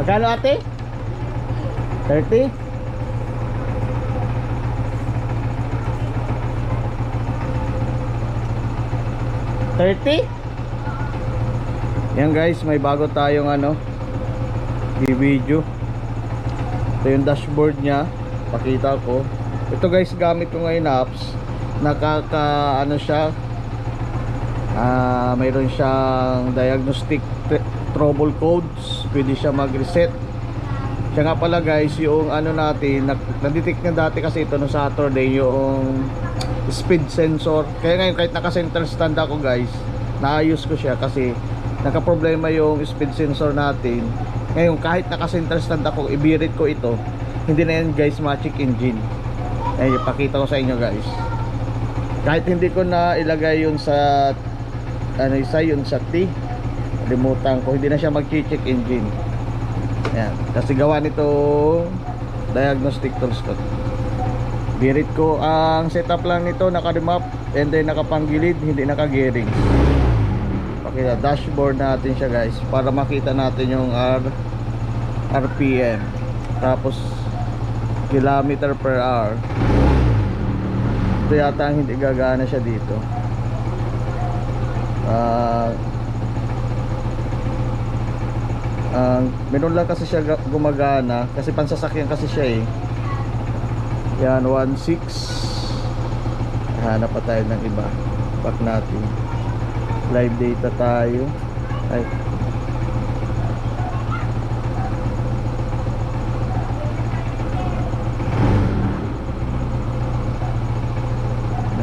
Magkano ate? 30? Yan guys, may bago tayong i-video. Ito yung dashboard nya. Pakita ko. Ito guys, gamit ko ngayon apps. Siya, mayroon siyang diagnostic trouble codes. Pwede siya mag-reset. Siya nga pala guys, yung natin, nadetect na dati kasi ito no Saturday, yung speed sensor. Kaya ngayon kahit naka-center stand ako guys, naayos ko siya kasi nakaproblema yung speed sensor natin. Ngayon kahit naka-center stand ako, ibirit ko ito, hindi na yan guys ma-check engine. Ay, ipakita ko sa inyo guys. Kahit hindi ko na ilagay yun sa yun sa T, limutan ko, hindi na siya mag-check engine. Ayan, kasi gawa nito diagnostic tools ko. Birit ko, ang setup lang nito naka-remap and then nakapanggilid, hindi naka-gearing. Pakita, dashboard natin siya guys para makita natin yung RPM, tapos kilometer per hour. Ito yata ang hindi gagana siya dito. Meron lang kasi siya gumagana kasi pansasakyan kasi siya eh. Yan, 1.6. Hanap pa tayo ng iba. Back natin. Live data tayo. Ay.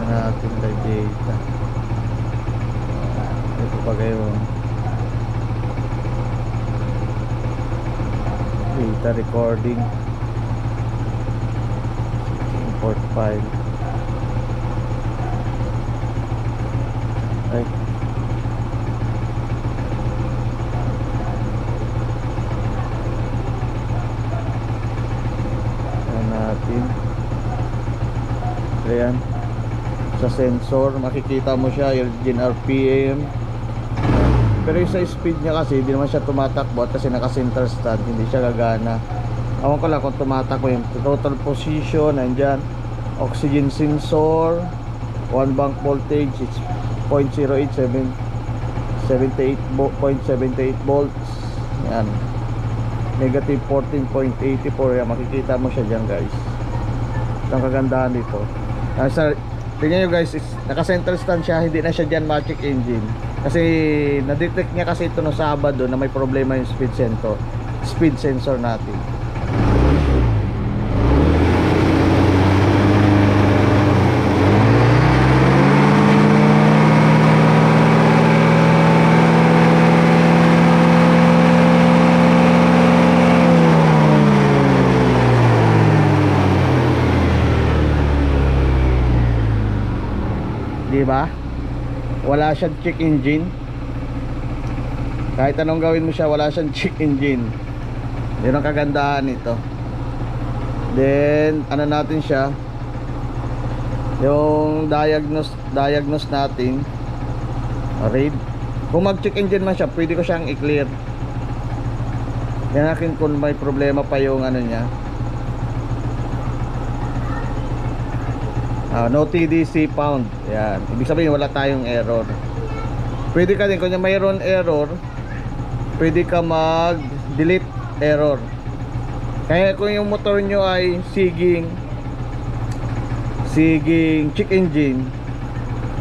Natin live data. Ito pa kayo. Data recording. Import file. Ay. Natin. Ayan. Sa sensor makikita mo siya yung RPM. Pero yung sa speed niya kasi hindi naman siya tumatakbo at kasi naka center stand, hindi siya gagana. Awan ko lang kung tumatakbo yung total position. Nandyan oxygen sensor, one bank voltage is 0.08778.78 volts. Yan, negative 14.84. Yan, makikita mo siya dyan guys. Ang kagandahan dito, tingnan nyo guys, naka center stand siya, hindi na siya dyan ma-check engine kasi na-detect niya kasi ito no Sabado na may problema yung speed sensor natin. Diba? Wala siyang check engine. Kahit anong gawin mo siya, wala siyang check engine. Yun ang kagandahan nito. Then natin siya, yung diagnose natin read. Kung mag check engine man siya, pwede ko siyang i-clear. Yan akin kung may problema pa yung niya. No TDC found. Yan, ibig sabihin wala tayong error. Pwede ka din kung mayroon error, pwede ka mag delete error. Kaya kung yung motor nyo ay siging check engine,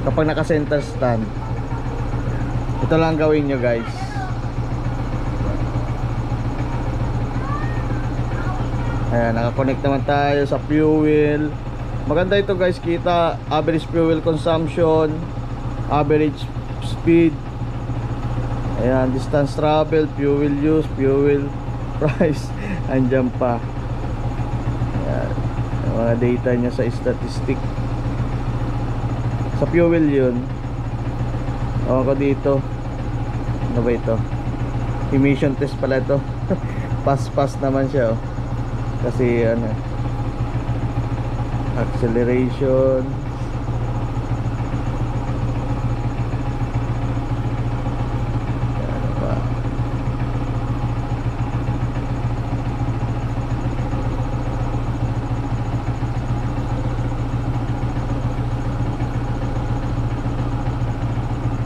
kapag naka center stand, ito lang gawin nyo guys. Ayan, nakakonect naman tayo sa fuel. Maganda ito guys, kita average fuel consumption, average speed, ayan, distance travel, fuel use, fuel price, andyan pa. Ayan, mga data nya sa statistic. Sa fuel yun. Ako dito, ano ba ito? Emission test pala ito. Pass naman siya oh. Kasi acceleration,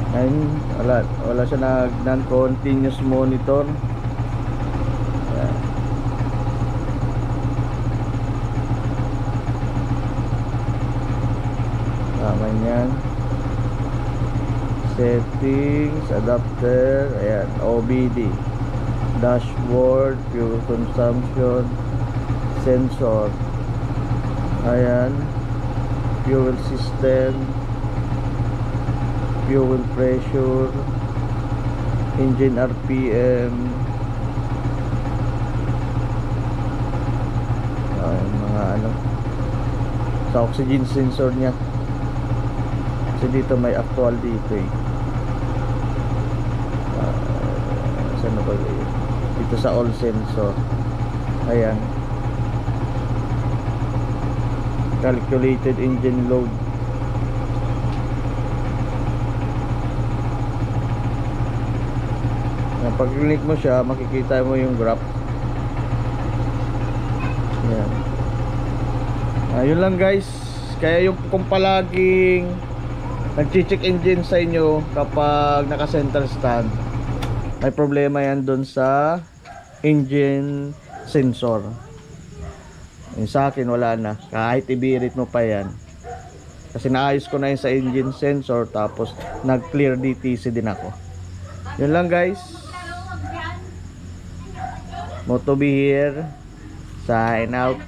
Ayun, wala siya non-continuous monitor. Ayan. Tama yan. Settings, adapter, ayan, OBD, dashboard, fuel consumption, sensor, ayan, fuel system, fuel pressure, engine RPM, ayan, mga ano, sa oxygen sensor niya. Kasi dito may actual dito eh. Saan na ba yun? Dito sa all sensor. Ayan. Calculated engine load. Ayan, pag click mo siya, makikita mo yung graph. Ayan. Ayun lang guys. Kaya yung kung palaging nag-check engine sa inyo kapag naka center stand, may problema yan dun sa engine sensor. Yung sa akin wala na, kahit ibirit mo pa yan, kasi naayos ko na yun sa engine sensor, tapos nag clear DTC din ako. Yun lang guys. Moto be here, sign out.